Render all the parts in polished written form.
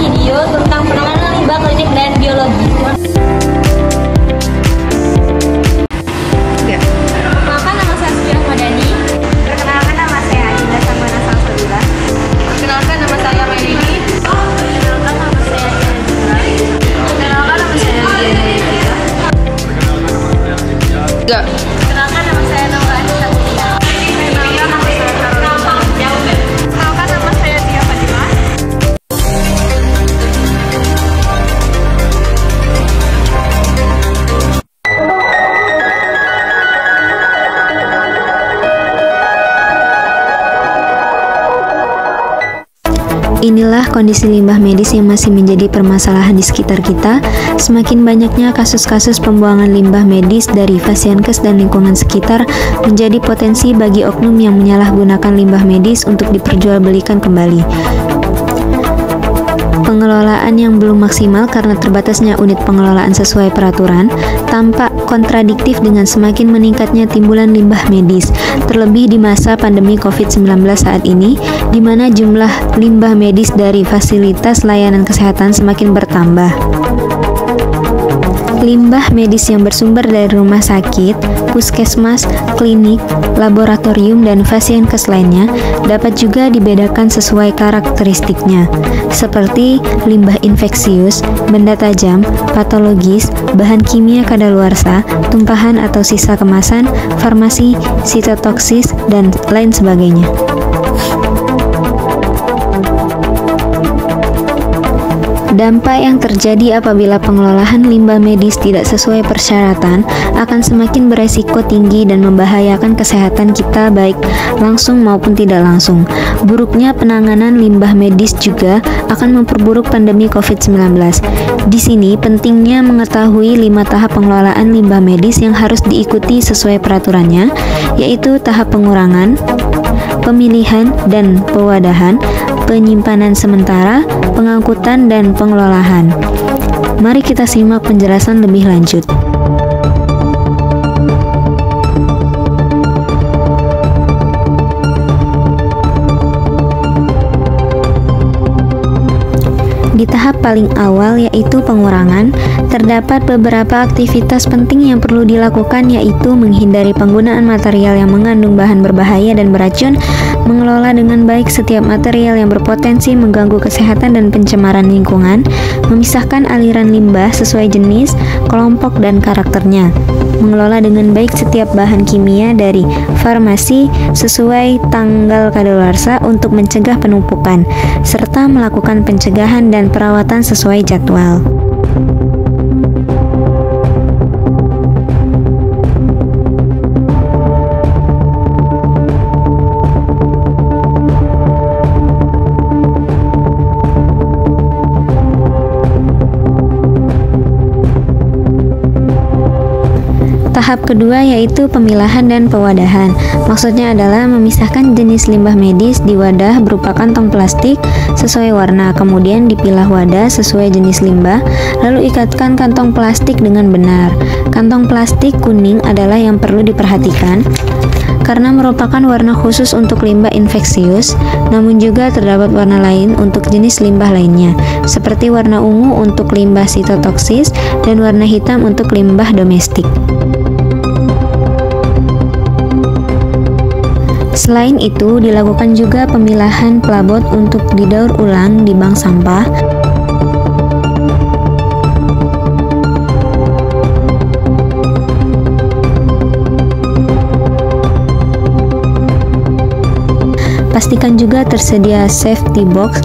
video tentang penanganan limbah klinik dan biologi. Perkenalkan, nama saya Suci Ahmadani. Perkenalkan, nama saya Adinda Samana Salsabila. Perkenalkan, nama saya Melini. Perkenalkan, nama saya Adinda. Perkenalkan, nama saya Adinda. Perkenalkan, nama saya Naura Anissa. Perkenalkan, nama saya Karolina. Perkenalkan, nama saya Tia Fatimah. Inilah kondisi limbah medis yang masih menjadi permasalahan di sekitar kita. Semakin banyaknya kasus-kasus pembuangan limbah medis dari Fasiankes dan lingkungan sekitar menjadi potensi bagi oknum yang menyalahgunakan limbah medis untuk diperjualbelikan kembali. Pengelolaan yang belum maksimal karena terbatasnya unit pengelolaan sesuai peraturan tampak kontradiktif dengan semakin meningkatnya timbulan limbah medis, terlebih di masa pandemi COVID-19 saat ini, di mana jumlah limbah medis dari fasilitas layanan kesehatan semakin bertambah. Limbah medis yang bersumber dari rumah sakit, puskesmas, klinik, laboratorium, dan Fasiankes lainnya dapat juga dibedakan sesuai karakteristiknya, seperti limbah infeksius, benda tajam, patologis, bahan kimia kadaluarsa, tumpahan atau sisa kemasan, farmasi, sitotoksis, dan lain sebagainya. Dampak yang terjadi apabila pengelolaan limbah medis tidak sesuai persyaratan akan semakin beresiko tinggi dan membahayakan kesehatan kita baik langsung maupun tidak langsung. Buruknya penanganan limbah medis juga akan memperburuk pandemi COVID-19. Di sini pentingnya mengetahui 5 tahap pengelolaan limbah medis yang harus diikuti sesuai peraturannya, yaitu tahap pengurangan, pemilihan dan pewadahan, penyimpanan sementara, pengangkutan, dan pengelolaan. Mari kita simak penjelasan lebih lanjut. Di tahap paling awal yaitu pengurangan, terdapat beberapa aktivitas penting yang perlu dilakukan, yaitu menghindari penggunaan material yang mengandung bahan berbahaya dan beracun, mengelola dengan baik setiap material yang berpotensi mengganggu kesehatan dan pencemaran lingkungan, memisahkan aliran limbah sesuai jenis, kelompok, dan karakternya, mengelola dengan baik setiap bahan kimia dari farmasi sesuai tanggal kadaluarsa untuk mencegah penumpukan, serta melakukan pencegahan dan perawatan sesuai jadwal. Tahap kedua yaitu pemilahan dan pewadahan. Maksudnya adalah memisahkan jenis limbah medis di wadah berupa kantong plastik sesuai warna, kemudian dipilah wadah sesuai jenis limbah, lalu ikatkan kantong plastik dengan benar. Kantong plastik kuning adalah yang perlu diperhatikan karena merupakan warna khusus untuk limbah infeksius, namun juga terdapat warna lain untuk jenis limbah lainnya, seperti warna ungu untuk limbah sitotoksis dan warna hitam untuk limbah domestik. Selain itu, dilakukan juga pemilahan pelabot untuk didaur ulang di bank sampah. Pastikan juga tersedia safety box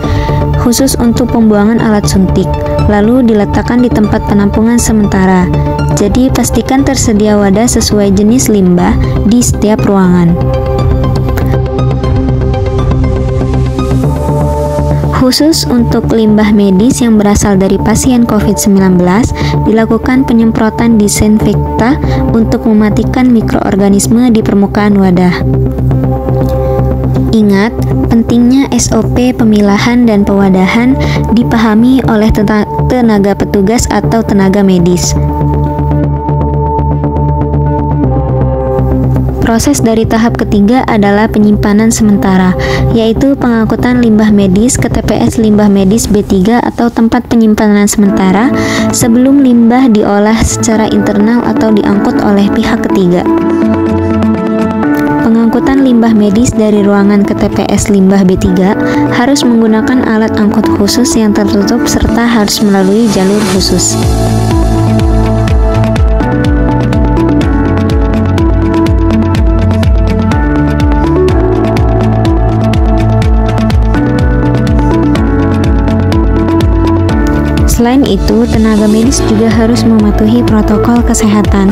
khusus untuk pembuangan alat suntik, lalu diletakkan di tempat penampungan sementara. Jadi, pastikan tersedia wadah sesuai jenis limbah di setiap ruangan. Khusus untuk limbah medis yang berasal dari pasien COVID-19, dilakukan penyemprotan disinfektan untuk mematikan mikroorganisme di permukaan wadah. Ingat, pentingnya SOP pemilahan dan pewadahan dipahami oleh tenaga petugas atau tenaga medis. Proses dari tahap ketiga adalah penyimpanan sementara, yaitu pengangkutan limbah medis ke TPS limbah medis B3 atau tempat penyimpanan sementara sebelum limbah diolah secara internal atau diangkut oleh pihak ketiga. Pengangkutan limbah medis dari ruangan ke TPS limbah B3 harus menggunakan alat angkut khusus yang tertutup serta harus melalui jalur khusus. Selain itu, tenaga medis juga harus mematuhi protokol kesehatan,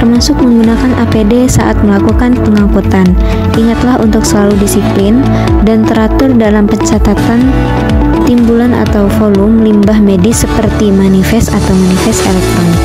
termasuk menggunakan APD saat melakukan pengangkutan. Ingatlah untuk selalu disiplin dan teratur dalam pencatatan timbulan atau volume limbah medis seperti manifest atau manifest elektronik.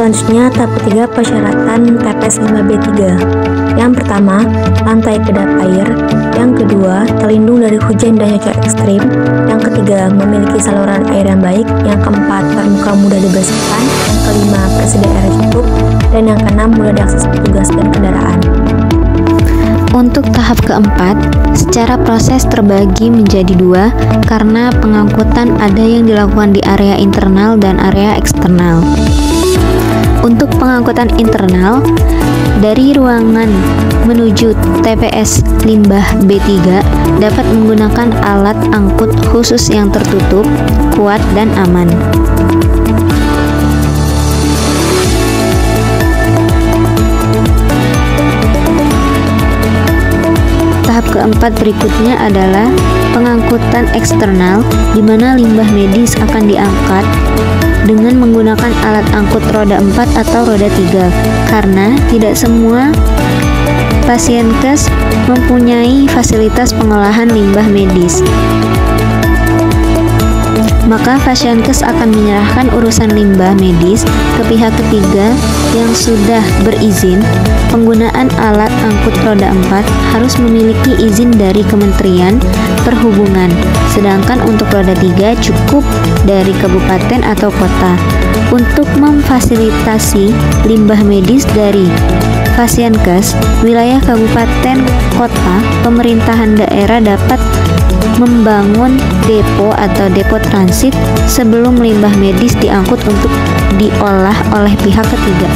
Selanjutnya, tahap ketiga persyaratan TPS limbah B3. Yang pertama, lantai kedap air. Yang kedua, terlindung dari hujan dan cuaca ekstrim. Yang ketiga, memiliki saluran air yang baik. Yang keempat, permukaan mudah dibersihkan. Yang kelima, persediaan air cukup. Dan yang keenam, mudah diakses petugas dan kendaraan. Untuk tahap keempat, secara proses terbagi menjadi dua karena pengangkutan ada yang dilakukan di area internal dan area eksternal. Untuk pengangkutan internal, dari ruangan menuju TPS limbah B3 dapat menggunakan alat angkut khusus yang tertutup, kuat, dan aman. Tahap keempat berikutnya adalah pengangkutan eksternal, di mana limbah medis akan diangkat dengan menggunakan alat angkut roda 4 atau roda 3 karena tidak semua pasienkes mempunyai fasilitas pengolahan limbah medis. Maka pasienkes akan menyerahkan urusan limbah medis ke pihak ketiga yang sudah berizin. Penggunaan alat angkut roda 4 harus memiliki izin dari Kementerian Perhubungan, sedangkan untuk roda 3 cukup dari kabupaten atau kota. Untuk memfasilitasi limbah medis dari pasienkes, wilayah kabupaten, kota, pemerintahan daerah dapat membangun depo atau depo transit sebelum limbah medis diangkut untuk diolah oleh pihak ketiga.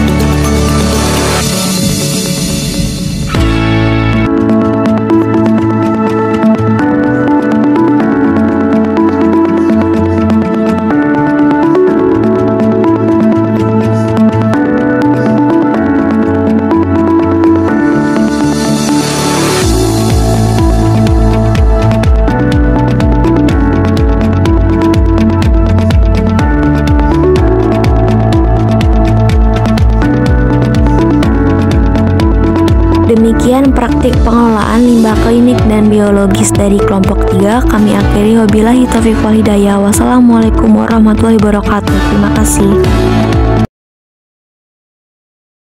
Demikian praktik pengelolaan limbah klinik dan biologis dari kelompok 3. Kami akhiri, wabillahi taufiq wal hidayah. Wassalamualaikum warahmatullahi wabarakatuh. Terima kasih.